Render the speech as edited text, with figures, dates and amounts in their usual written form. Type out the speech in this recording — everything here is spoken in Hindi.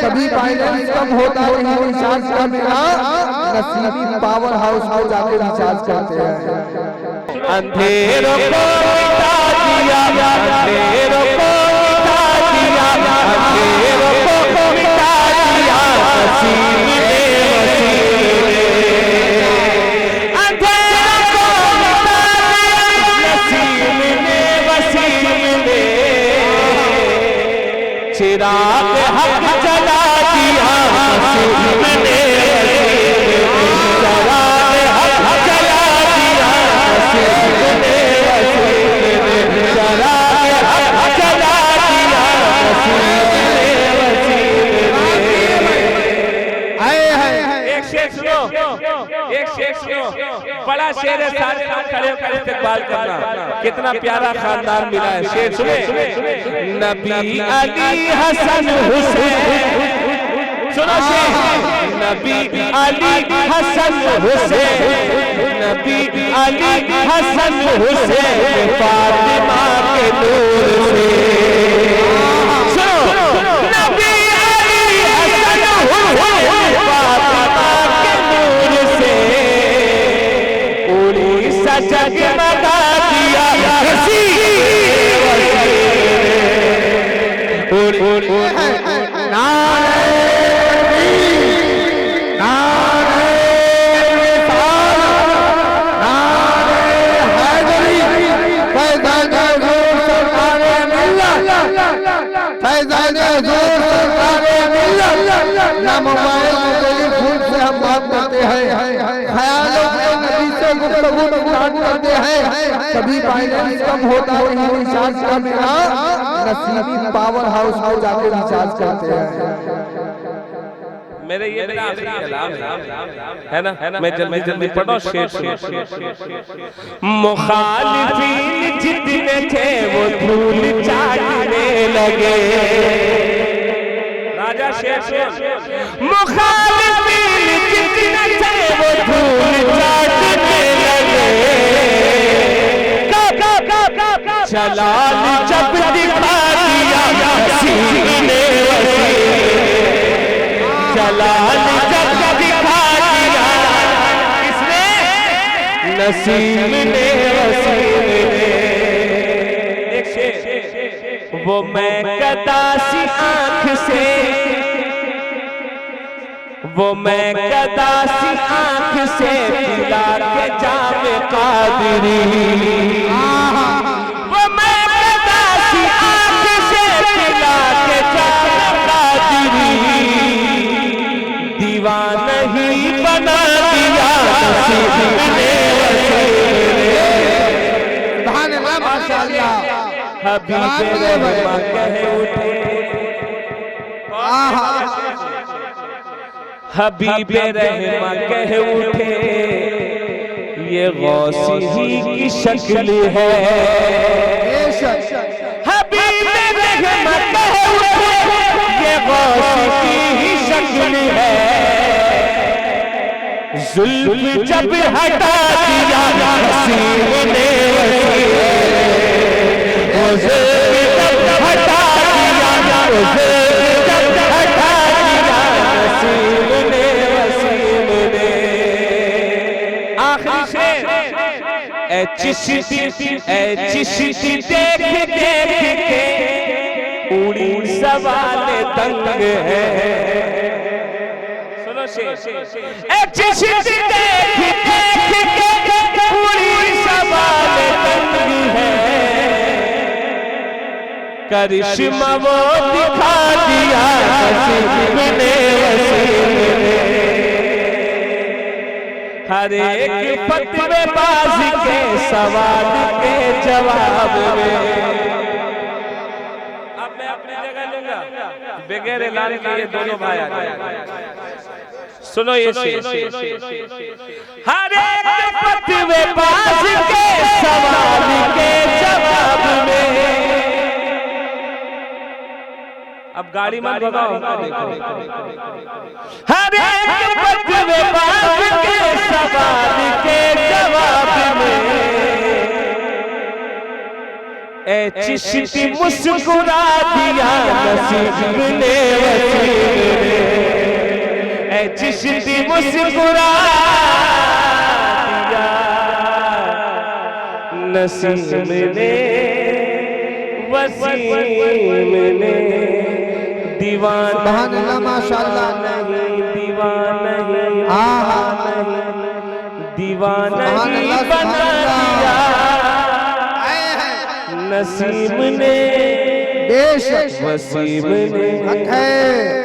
कभी फाइनेंस कम होता है रिचार्ज का मेरा नसीबी पावर हाउस में जाके रिचार्ज करते हैं। अंधेरों को मिटा दिया, अंधेरों को मिटा दिया, अंधेरों को मिटा दिया नसीब ने, अंधेरों को मिटा दिया नसीब ने, वसीम ने चिराग हक जला दिया नसीब ने, चिराग हक जला दिया नसीब ने, चिराग हक जला दिया नसीब ने। एक शेर सुनो, एक शेर सुनो, बड़ा शेर है, सारे लोग खड़े होकर इस्तेकबाल करना। कितना प्यारा खानदान मिला है। शेर सुने, नबी अली हसन हुसैन, सुनो शेर, नबी अली हसन हुसैन, नबी अली हसन हुसैन फातिमा के नूर से, सुनो, नबी अली हसन हुसैन फातिमा के नूर से पूरी जगमगा दिया कभी फाइनेंस कम होता है रिचार्ज का मेरा नसीबी पावर हाउस में जाके रिचार्ज करते हैं। मेरे ये मेरा आखिरी कलाम है ना, मैं जल्दी जल्दी पढ़ो शेर शेर। मुखालिफीन जितने थे वो धूल चाटने लगे, राजा शेर शेर, मुखालिफीन जितने थे वो धूल चाटने लगे, जलाल जब दिखा दिया नसीब ने, जलाल जब दिखा दिया किसने, नसीब ने, वसीम ने। एक शेर, वो मैं कदासी आंख से, वो मैं कदासी आंख से पिला के जाम कादरी, वो मैं कदासी आंख से पिला के जाम कादरी, दीवाना ही बना दिया नसीब ने, माशाअल्लाह। हबीब रहमा कहे उठे, हबीब रहमा कहे उठे ये गौसी ही की शक्ल है, हबीब रहमा कहे उठे ये गौसी की शक्ल है, जुल्म जब हटा दिया नसीब ने, वो जुल्म जब हटा दिया, वो जुल्म जब हटा दिया नसीब ने, वसीम ने। आखिरी शेर, ऐ चिश्ती देख देख के उड़ी सवाल दंग है, सुनो शेर, ऐ चिश्ती देख देख के उड़ी सवाल दंग है, करिश्मा वो दिखा दिया नसीब ने, वसीम ने। हर एक फतवे बाजी के सवाल के जवाब में, अब मैं अपनी जगह लूंगा बगैर ऐलान के, ये दोनों भाई आ गए। सुनो ये शेर, हर एक पास के सवाल के जवाब में। अब गाड़ी मत भगाओ, देखो हर एक बदवे पास के सवाल के जवाब में। ए चिश्ती मुस्कुरा दिया नसीब ने वसीम ने। ए चिश्ती मुस्कुरा दिया नसीब ने वसीम ने। दीवाना माशाअल्लाह नहीं, दीवाना नहीं, दीवाना ही बना दिया नसीब ने, बेशक वसीम ने।